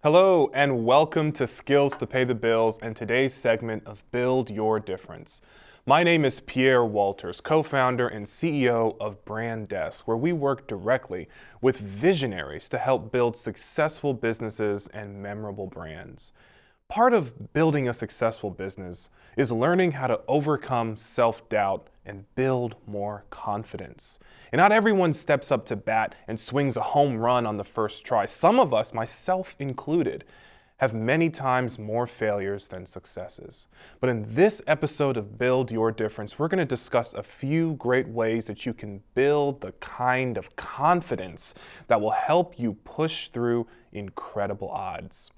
Hello and welcome to Skills to Pay the Bills and today's segment of Build Your Difference. My name is Pierre Walters, co-founder and CEO of Brand Desk, where we work directly with visionaries to help build successful businesses and memorable brands. Part of building a successful business is learning how to overcome self-doubt and build more confidence. And not everyone steps up to bat and swings a home run on the first try. Some of us, myself included, have many times more failures than successes. But in this episode of Build Your Difference, we're going to discuss a few great ways that you can build the kind of confidence that will help you push through incredible odds.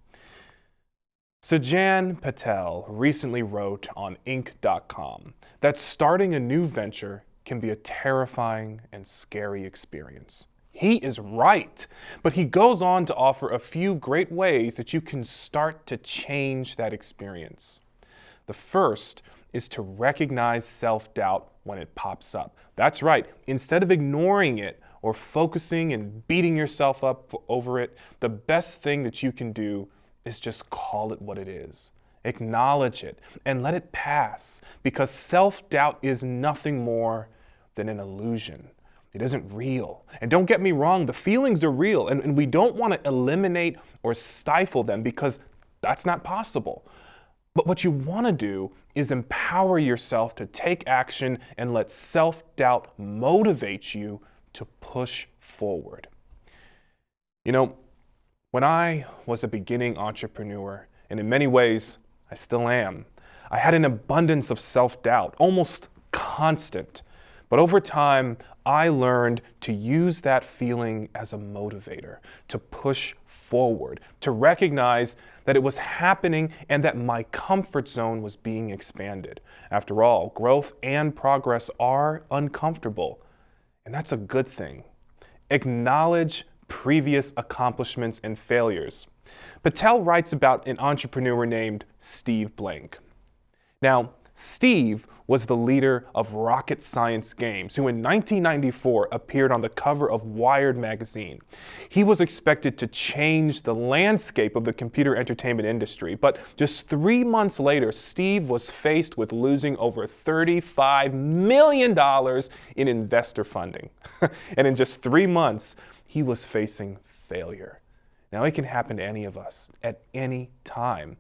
Sajan Patel recently wrote on Inc.com that starting a new venture can be a terrifying and scary experience. He is right, but he goes on to offer a few great ways that you can start to change that experience. The first is to recognize self-doubt when it pops up. That's right, instead of ignoring it or focusing and beating yourself up over it, the best thing that you can do is just call it what it is. Acknowledge it and let it pass, because self-doubt is nothing more than an illusion. It isn't real. And don't get me wrong, the feelings are real, and we don't want to eliminate or stifle them because that's not possible. But what you want to do is empower yourself to take action and let self-doubt motivate you to push forward. When I was a beginning entrepreneur, and in many ways, I still am, I had an abundance of self-doubt, almost constant. But over time, I learned to use that feeling as a motivator, to push forward, to recognize that it was happening and that my comfort zone was being expanded. After all, growth and progress are uncomfortable, and that's a good thing. Acknowledge previous accomplishments and failures. Patel writes about an entrepreneur named Steve Blank. Now, Steve was the leader of Rocket Science Games, who in 1994 appeared on the cover of Wired magazine. He was expected to change the landscape of the computer entertainment industry, but just 3 months later, Steve was faced with losing over $35 million in investor funding. And in just 3 months, he was facing failure. Now, it can happen to any of us at any time.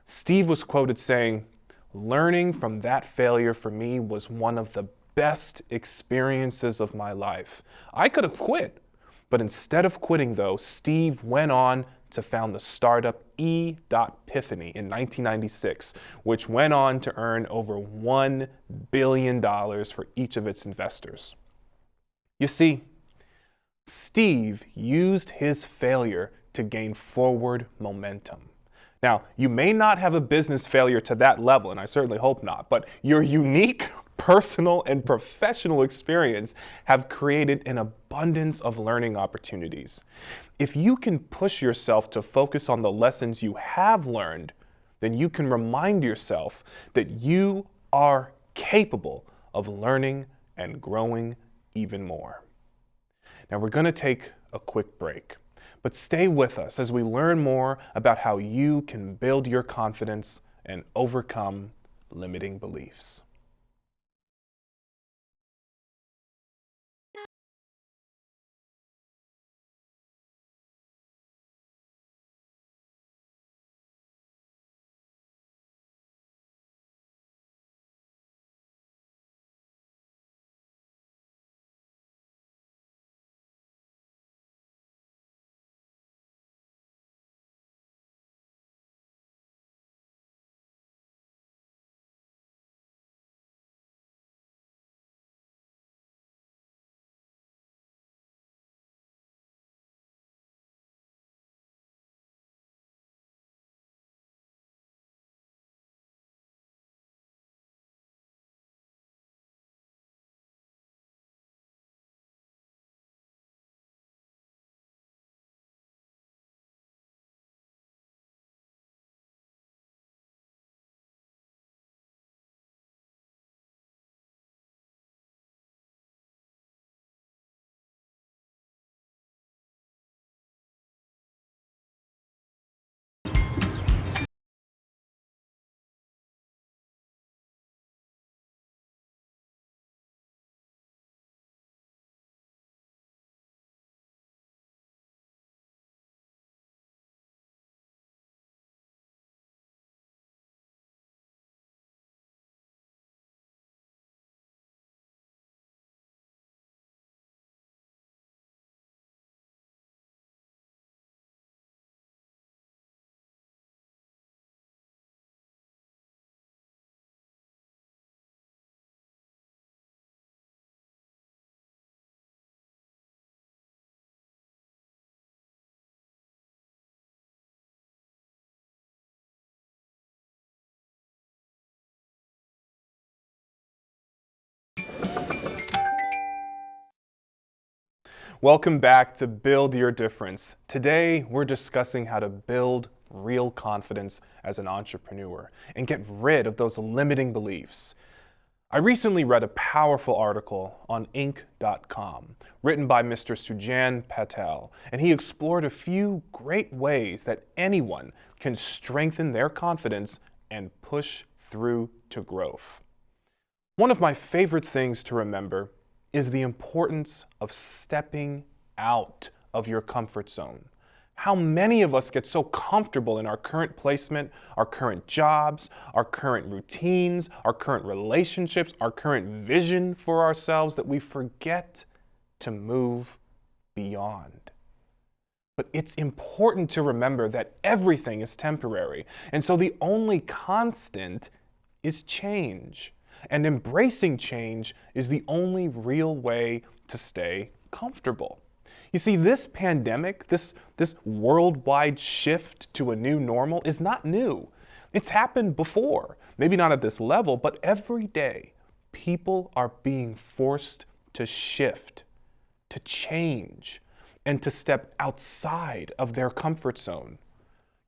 Steve was quoted saying, "Learning from that failure for me was one of the best experiences of my life. I could have quit." But instead of quitting, though, Steve went on to found the startup E.Piffany in 1996, which went on to earn over $1 billion for each of its investors. You see, Steve used his failure to gain forward momentum. Now, you may not have a business failure to that level, and I certainly hope not, but your unique personal and professional experience have created an abundance of learning opportunities. If you can push yourself to focus on the lessons you have learned, then you can remind yourself that you are capable of learning and growing even more. Now, we're going to take a quick break, but stay with us as we learn more about how you can build your confidence and overcome limiting beliefs. Welcome back to Build Your Difference. Today, we're discussing how to build real confidence as an entrepreneur and get rid of those limiting beliefs. I recently read a powerful article on Inc.com written by Mr. Sujan Patel, and he explored a few great ways that anyone can strengthen their confidence and push through to growth. One of my favorite things to remember is the importance of stepping out of your comfort zone. How many of us get so comfortable in our current placement, our current jobs, our current routines, our current relationships, our current vision for ourselves that we forget to move beyond. But it's important to remember that everything is temporary, and so the only constant is change. And embracing change is the only real way to stay comfortable. You see, this pandemic, this worldwide shift to a new normal is not new. It's happened before, maybe not at this level, but every day people are being forced to shift, to change, and to step outside of their comfort zone.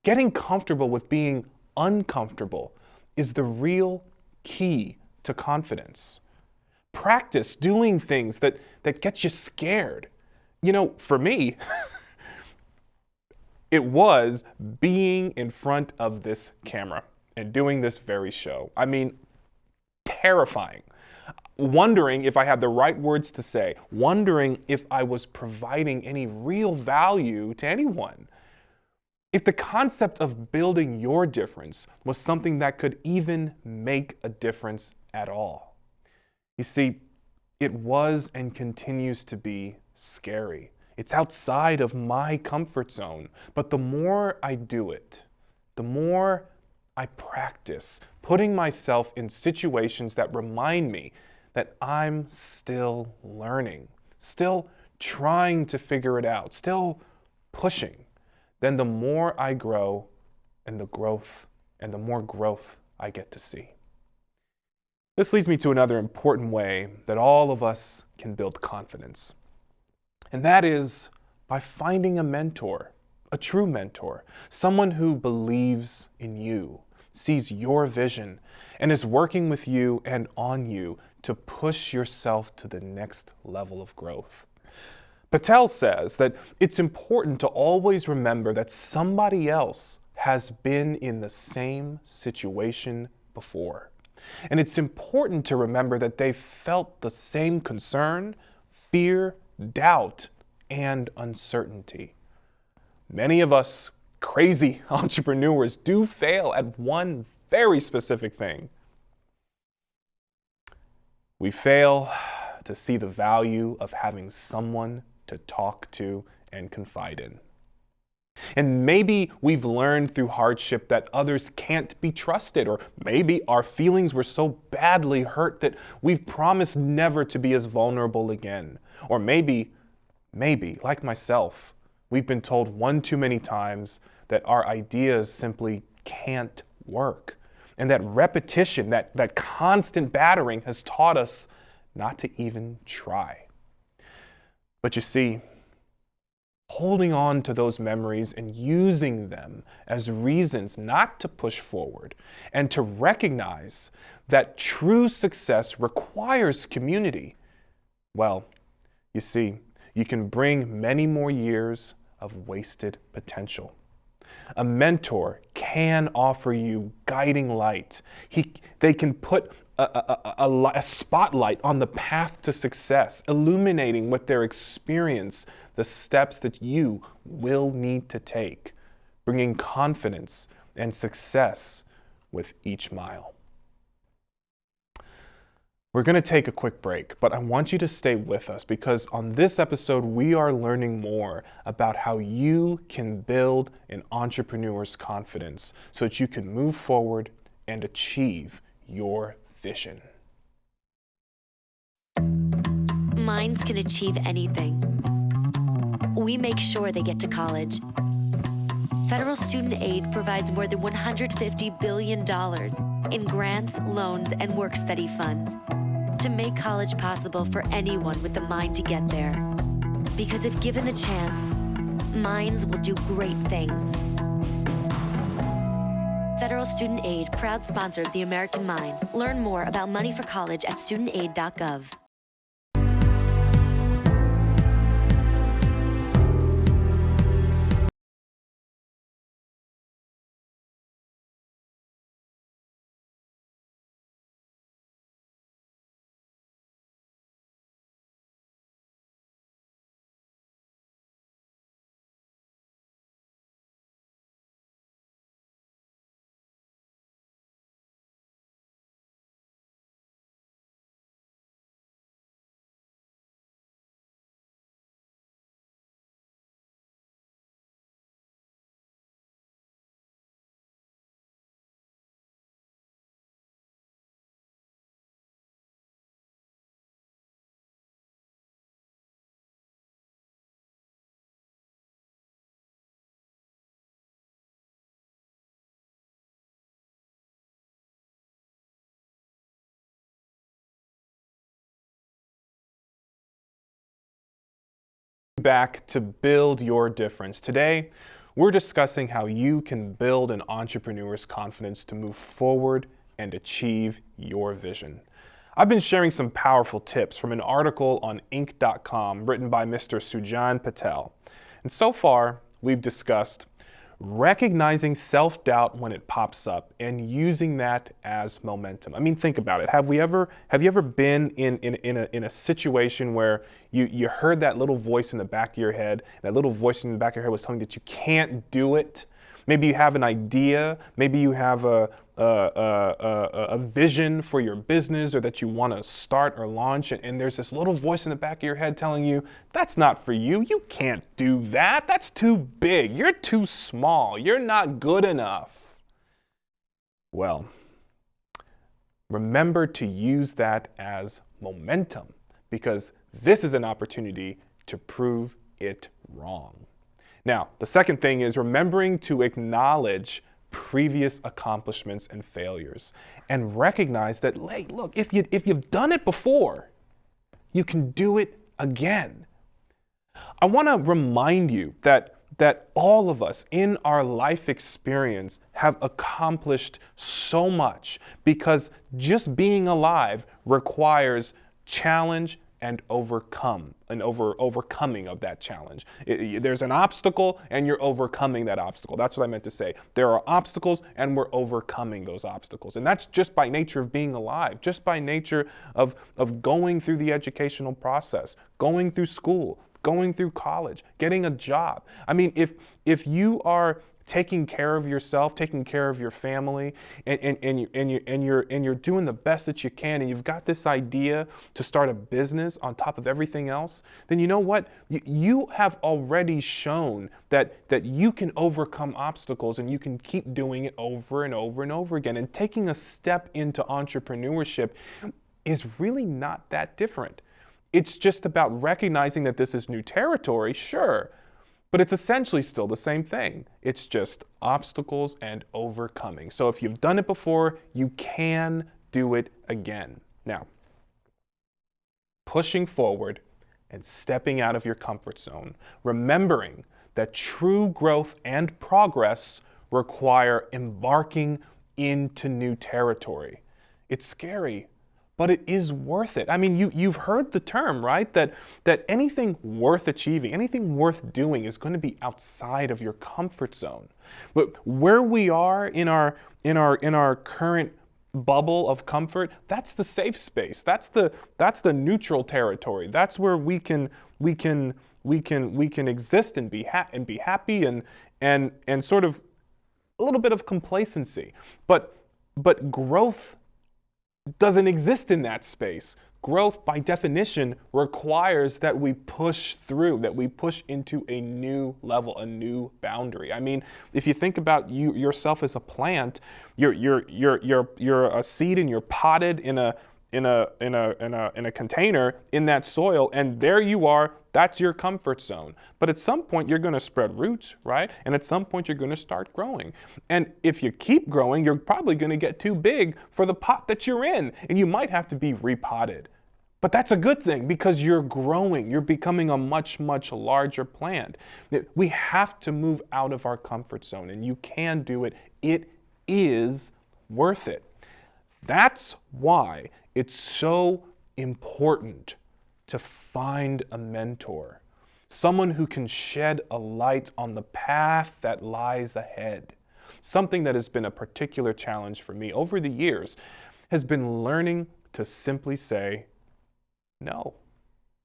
Getting comfortable with being uncomfortable is the real key to confidence. Practice doing things that get you scared. You know, for me, it was being in front of this camera and doing this very show. I mean, terrifying. Wondering if I had the right words to say, wondering if I was providing any real value to anyone. If the concept of building your difference was something that could even make a difference at all. You see, it was and continues to be scary. It's outside of my comfort zone. But the more I do it, the more I practice putting myself in situations that remind me that I'm still learning, still trying to figure it out, still pushing, then the more I grow and the more growth I get to see. This leads me to another important way that all of us can build confidence. And that is by finding a mentor, a true mentor, someone who believes in you, sees your vision, and is working with you and on you to push yourself to the next level of growth. Patel says that it's important to always remember that somebody else has been in the same situation before. And it's important to remember that they felt the same concern, fear, doubt, and uncertainty. Many of us crazy entrepreneurs do fail at one very specific thing. We fail to see the value of having someone to talk to and confide in. And maybe we've learned through hardship that others can't be trusted, or maybe our feelings were so badly hurt that we've promised never to be as vulnerable again. Or maybe, like myself, we've been told one too many times that our ideas simply can't work. And that repetition, that constant battering has taught us not to even try. But you see, holding on to those memories and using them as reasons not to push forward and to recognize that true success requires community, well, you see, you can bring many more years of wasted potential. A mentor can offer you guiding light. They can put a spotlight on the path to success, illuminating with their experience the steps that you will need to take, bringing confidence and success with each mile. We're going to take a quick break, but I want you to stay with us because on this episode, we are learning more about how you can build an entrepreneur's confidence so that you can move forward and achieve your vision. Minds can achieve anything. We make sure they get to college. Federal student aid provides more than $150 billion in grants, loans, and work-study funds to make college possible for anyone with the mind to get there. Because if given the chance, minds will do great things. Federal Student Aid, proud sponsor of the American Mind. Learn more about money for college at studentaid.gov. Back to build your difference. Today, we're discussing how you can build an entrepreneur's confidence to move forward and achieve your vision. I've been sharing some powerful tips from an article on Inc.com written by Mr. Sujan Patel. And so far, we've discussed recognizing self-doubt when it pops up and using that as momentum. I mean, think about it. Have you ever been in a situation where you heard that little voice in the back of your head? That little voice in the back of your head was telling you that you can't do it. Maybe you have an idea. Maybe you have a vision for your business, or that you want to start or launch, and there's this little voice in the back of your head telling you, that's not for you. You can't do that. That's too big. You're too small. You're not good enough. Well, remember to use that as momentum, because this is an opportunity to prove it wrong. Now, the second thing is remembering to acknowledge previous accomplishments and failures and recognize that, hey, look, if you've done it before, you can do it again. I want to remind you that all of us in our life experience have accomplished so much, because just being alive requires challenge and overcoming of that challenge. There's an obstacle and you're overcoming that obstacle. That's what I meant to say. There are obstacles and we're overcoming those obstacles. And that's just by nature of being alive, just by nature of going through the educational process, going through school, going through college, getting a job. I mean, if you are taking care of yourself, taking care of your family, and you're doing the best that you can, and you've got this idea to start a business on top of everything else, then you know what? You have already shown that you can overcome obstacles, and you can keep doing it over and over and over again. And taking a step into entrepreneurship is really not that different. It's just about recognizing that this is new territory, sure, but it's essentially still the same thing. It's just obstacles and overcoming. So if you've done it before, you can do it again. Now, pushing forward and stepping out of your comfort zone, remembering that true growth and progress require embarking into new territory. It's scary, but it is worth it. I mean, you've heard the term, right? That anything worth achieving, anything worth doing is going to be outside of your comfort zone. But where we are in our current bubble of comfort, that's the safe space. That's the neutral territory. That's where we can exist and be happy and sort of a little bit of complacency. But growth doesn't exist in that space. Growth, by definition, requires that we push through, that we push into a new level, a new boundary. I mean, if you think about yourself as a plant, you're a seed and you're potted in a container in that soil, and there you are. That's your comfort zone. But at some point you're going to spread roots, right? And at some point you're going to start growing. And if you keep growing, you're probably going to get too big for the pot that you're in, and you might have to be repotted. But that's a good thing because you're growing. You're becoming a much, much larger plant. We have to move out of our comfort zone, and you can do it. It is worth it. That's why it's so important to find a mentor, someone who can shed a light on the path that lies ahead. Something that has been a particular challenge for me over the years has been learning to simply say no.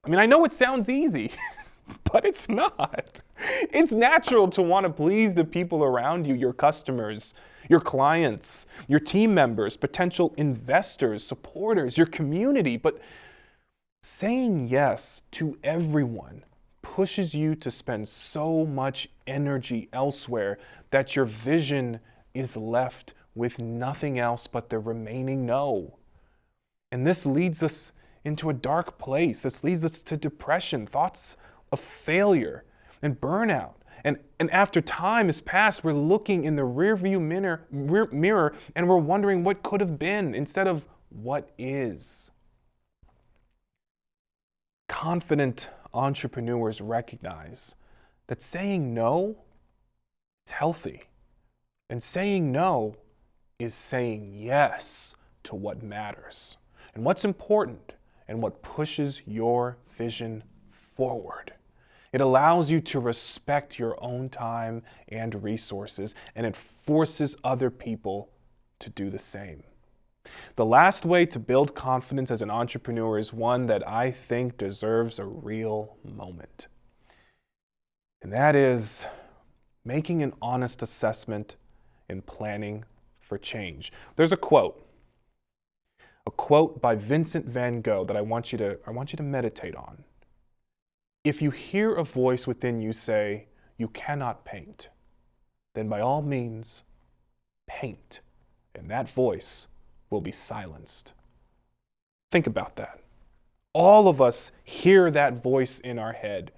I mean, I know it sounds easy, but it's not. It's natural to want to please the people around you, your customers, your clients, your team members, potential investors, supporters, your community. But saying yes to everyone pushes you to spend so much energy elsewhere that your vision is left with nothing else but the remaining no. And this leads us into a dark place. This leads us to depression, thoughts of failure and burnout. And after time has passed, we're looking in the rearview mirror and we're wondering what could have been instead of what is. Confident entrepreneurs recognize that saying no is healthy, and saying no is saying yes to what matters and what's important and what pushes your vision forward. It allows you to respect your own time and resources, and it forces other people to do the same. The last way to build confidence as an entrepreneur is one that I think deserves a real moment. And that is making an honest assessment and planning for change. There's a quote by Vincent van Gogh that I want you to meditate on. If you hear a voice within you say, "You cannot paint," then by all means, paint, and that voice will be silenced. Think about that. All of us hear that voice in our head.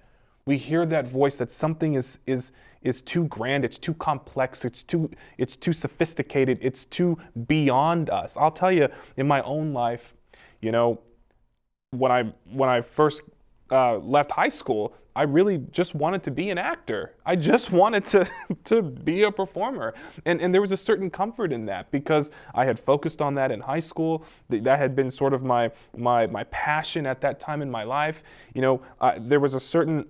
We hear that voice that something is too grand, it's too complex, it's too sophisticated, it's too beyond us. I'll tell you, in my own life, you know, when I first left high school, I really just wanted to be an actor. I just wanted to be a performer. And there was a certain comfort in that because I had focused on that in high school. That had been sort of my passion at that time in my life. You know, there was a certain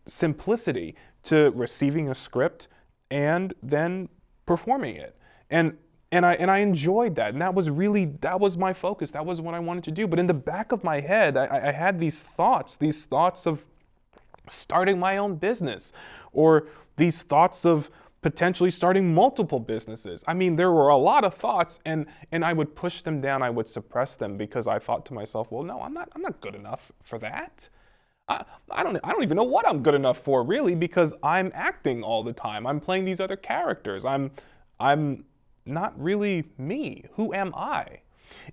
simplicity to receiving a script and then performing it. And I enjoyed that. And that was my focus. That was what I wanted to do. But in the back of my head, I had these thoughts of starting my own business, or these thoughts of potentially starting multiple businesses. I mean, there were a lot of thoughts, and I would push them down. I would suppress them because I thought to myself, well, no, I'm not good enough for that. I don't even know what I'm good enough for, really, because I'm acting all the time. I'm playing these other characters. I'm not really me. Who am I?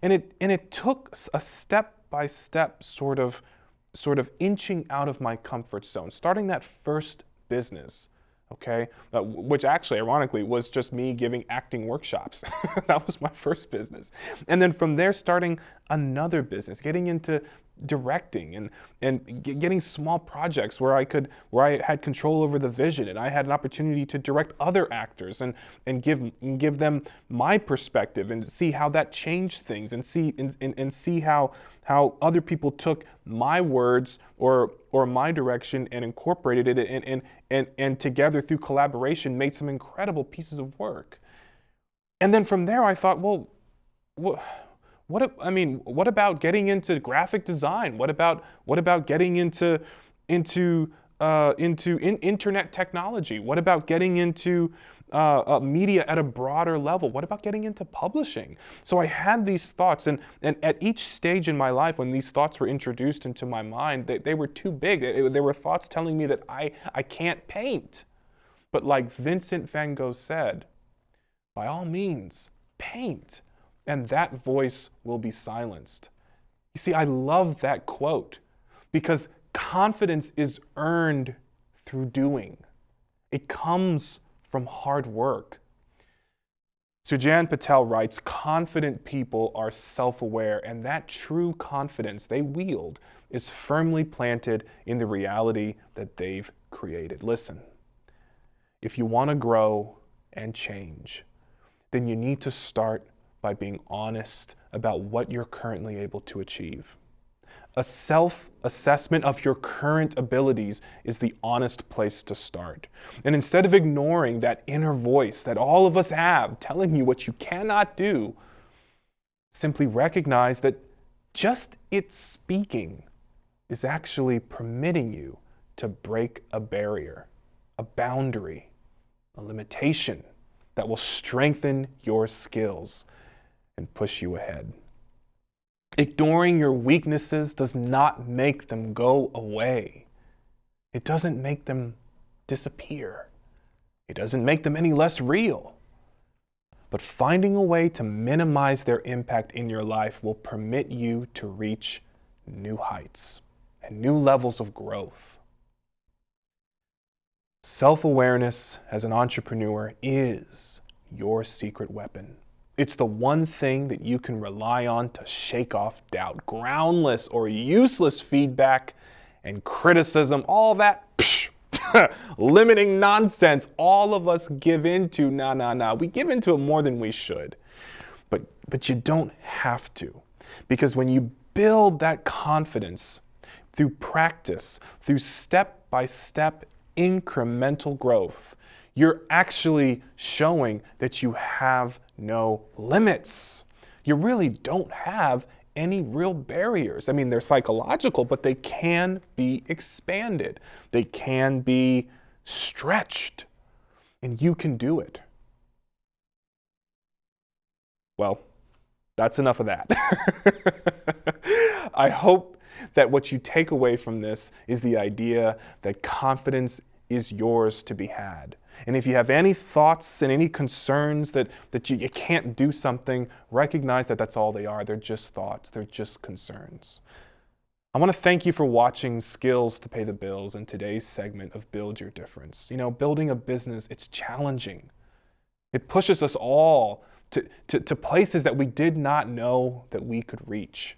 And it took a step-by-step sort of inching out of my comfort zone, starting that first business, okay? Which actually, ironically, was just me giving acting workshops. That was my first business. And then from there, starting another business, getting into directing and getting small projects where I had control over the vision, and I had an opportunity to direct other actors and give them my perspective and see how that changed things, and see how other people took my words or my direction and incorporated it and together through collaboration made some incredible pieces of work. And then from there I thought, well, what about getting into graphic design? What about getting into internet technology? What about getting into media at a broader level? What about getting into publishing? So I had these thoughts, and at each stage in my life when these thoughts were introduced into my mind, they were too big. They were thoughts telling me that I can't paint. But like Vincent van Gogh said, by all means, paint, and that voice will be silenced. You see, I love that quote because confidence is earned through doing. It comes from hard work. Sujan Patel writes, confident people are self-aware, and that true confidence they wield is firmly planted in the reality that they've created. Listen, if you want to grow and change, then you need to start by being honest about what you're currently able to achieve. A self-assessment of your current abilities is the honest place to start. And instead of ignoring that inner voice that all of us have telling you what you cannot do, simply recognize that just its speaking is actually permitting you to break a barrier, a boundary, a limitation that will strengthen your skills and push you ahead. Ignoring your weaknesses does not make them go away. It doesn't make them disappear. It doesn't make them any less real. But finding a way to minimize their impact in your life will permit you to reach new heights and new levels of growth. Self-awareness as an entrepreneur is your secret weapon. It's the one thing that you can rely on to shake off doubt, groundless or useless feedback and criticism, all that limiting nonsense all of us give into. We give into it more than we should. But you don't have to, because when you build that confidence through practice, through step-by-step incremental growth, you're actually showing that you have no limits. You really don't have any real barriers. I mean, they're psychological, but they can be expanded. They can be stretched, and you can do it. Well, that's enough of that. I hope that what you take away from this is the idea that confidence is yours to be had. And if you have any thoughts and any concerns that you can't do something, recognize that that's all they are. They're just thoughts. They're just concerns. I want to thank you for watching Skills to Pay the Bills in today's segment of Build Your Difference. You know, building a business, it's challenging. It pushes us all to places that we did not know that we could reach.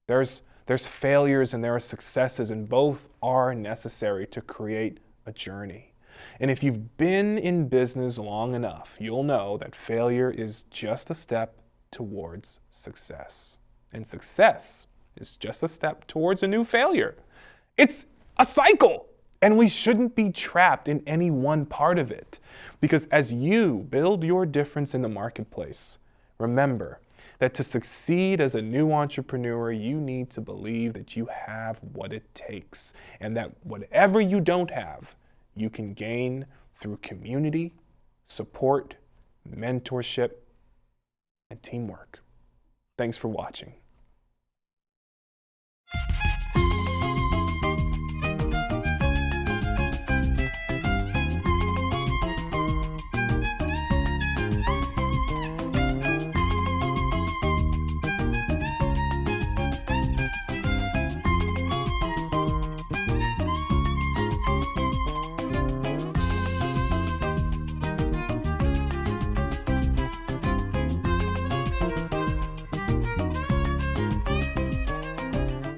There's failures and there are successes, and both are necessary to create a journey. And if you've been in business long enough, you'll know that failure is just a step towards success. And success is just a step towards a new failure. It's a cycle, and we shouldn't be trapped in any one part of it. Because as you build your difference in the marketplace, remember that to succeed as a new entrepreneur, you need to believe that you have what it takes, and that whatever you don't have, you can gain through community, support, mentorship, and teamwork. Thanks for watching.